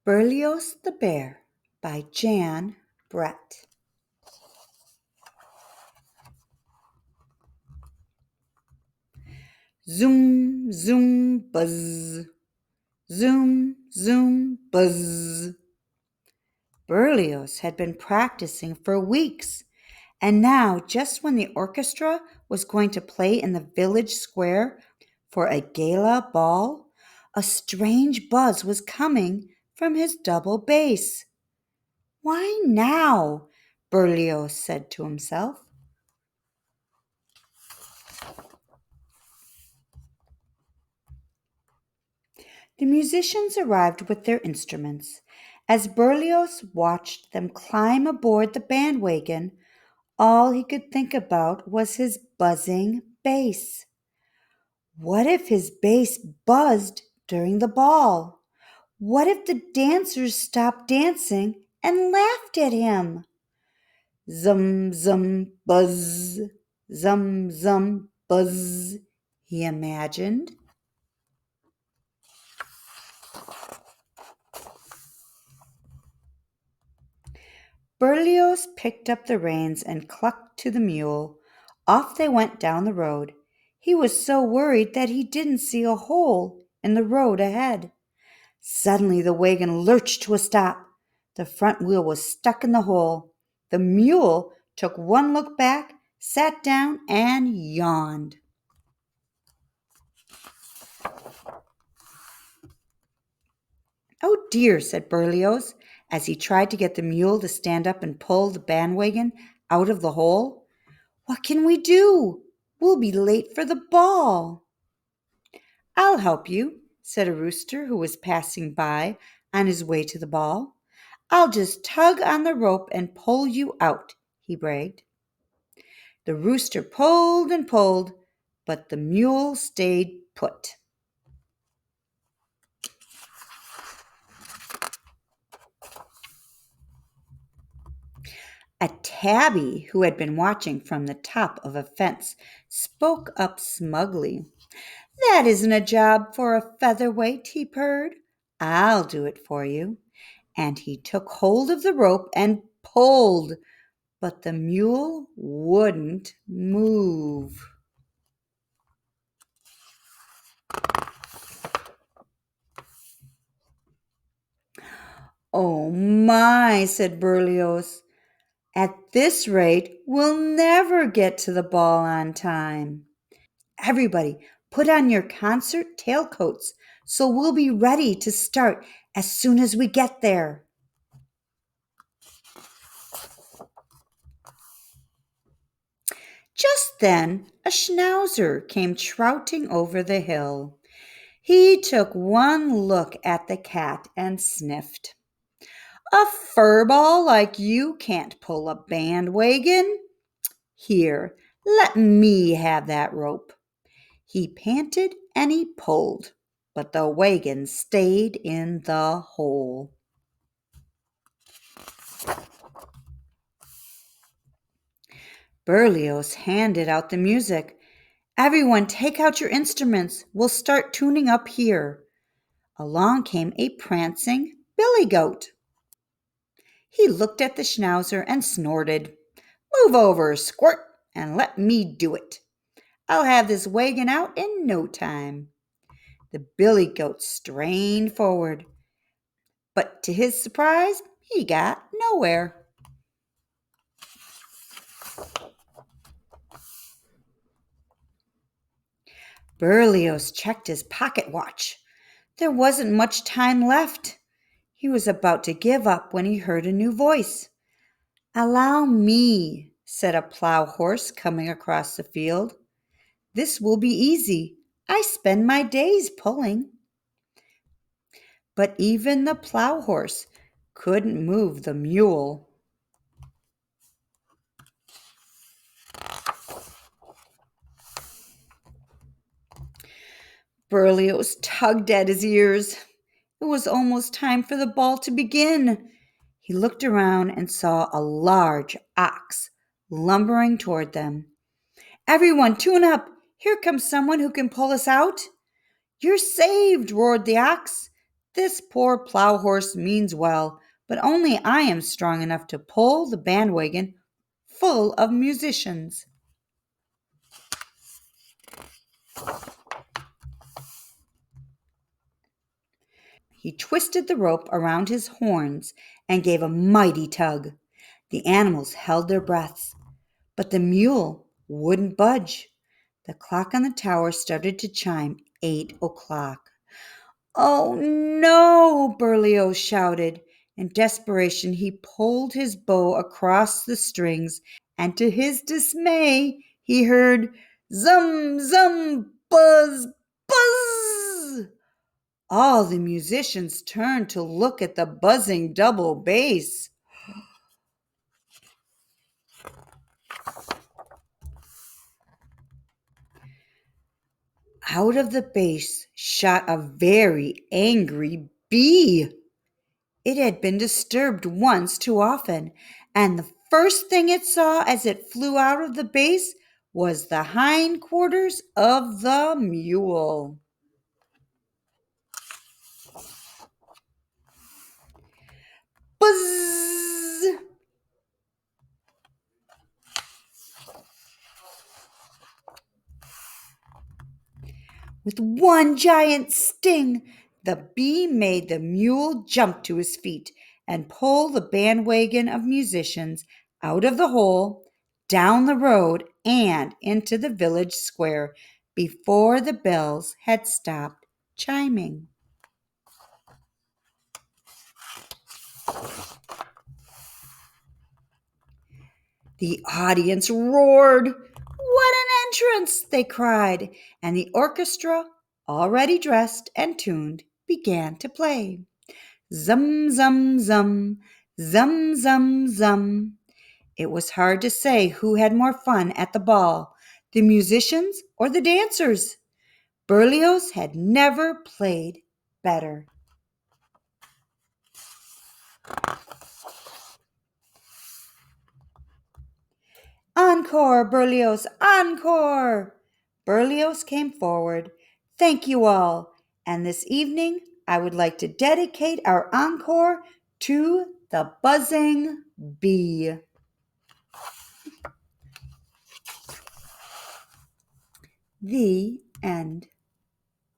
Berlioz the Bear by Jan Brett. Zoom, zoom, buzz. Zoom, zoom, buzz. Berlioz had been practicing for weeks, and now, just when the orchestra was going to play in the village square for a gala ball, a strange buzz was coming from his double bass. "Why now?" Berlioz said to himself. The musicians arrived with their instruments. As Berlioz watched them climb aboard the bandwagon, all he could think about was his buzzing bass. What if his bass buzzed during the ball? What if the dancers stopped dancing and laughed at him? Zum, zum, buzz, zum, zum, buzz, he imagined. Berlioz picked up the reins and clucked to the mule. Off they went down the road. He was so worried that he didn't see a hole in the road ahead. Suddenly the wagon lurched to a stop. The front wheel was stuck in the hole. The mule took one look back, sat down, and yawned. "Oh dear," said Berlioz, as he tried to get the mule to stand up and pull the bandwagon out of the hole. "What can we do? We'll be late for the ball." "I'll help you," said a rooster who was passing by on his way to the ball. "I'll just tug on the rope and pull you out," he bragged. The rooster pulled and pulled, but the mule stayed put. A tabby who had been watching from the top of a fence spoke up smugly. "That isn't a job for a featherweight," he purred. "I'll do it for you." And he took hold of the rope and pulled, but the mule wouldn't move. "Oh my," said Berlioz. "At this rate, we'll never get to the ball on time. Everybody, put on your concert tailcoats so we'll be ready to start as soon as we get there." Just then, a schnauzer came trouting over the hill. He took one look at the cat and sniffed. "A furball like you can't pull a bandwagon. Here, let me have that rope." He panted and he pulled, but the wagon stayed in the hole. Berlioz handed out the music. "Everyone, take out your instruments. We'll start tuning up here." Along came a prancing billy goat. He looked at the schnauzer and snorted. "Move over, Squirt, and let me do it. I'll have this wagon out in no time." The billy goat strained forward, but to his surprise, he got nowhere. Berlioz checked his pocket watch. There wasn't much time left. He was about to give up when he heard a new voice. "Allow me," said a plow horse coming across the field. "This will be easy. I spend my days pulling." But even the plow horse couldn't move the mule. Berlioz tugged at his ears. It was almost time for the ball to begin. He looked around and saw a large ox lumbering toward them. "Everyone, tune up! Here comes someone who can pull us out." "You're saved," roared the ox. This poor plow horse means well, but only I am strong enough to pull the bandwagon full of musicians." He twisted the rope around his horns and gave a mighty tug. The animals held their breaths, but the mule wouldn't budge. The clock on the tower started to chime 8 o'clock. "Oh no!" Berlioz shouted. In desperation, he pulled his bow across the strings, and to his dismay, he heard zum, zum, buzz, buzz. All the musicians turned to look at the buzzing double bass. Out of the bass shot a very angry bee. It had been disturbed once too often, and the first thing it saw as it flew out of the bass was the hindquarters of the mule. Buzz! With one giant sting, the bee made the mule jump to his feet and pull the bandwagon of musicians out of the hole, down the road, and into the village square before the bells had stopped chiming. The audience roared. "What an entrance!" they cried, and the orchestra, already dressed and tuned, began to play. Zum, zum, zum, zum, zum, zum. It was hard to say who had more fun at the ball, the musicians or the dancers. Berlioz had never played better. "Encore, Berlioz, encore!" Berlioz came forward. "Thank you all. And this evening, I would like to dedicate our encore to the buzzing bee." The end.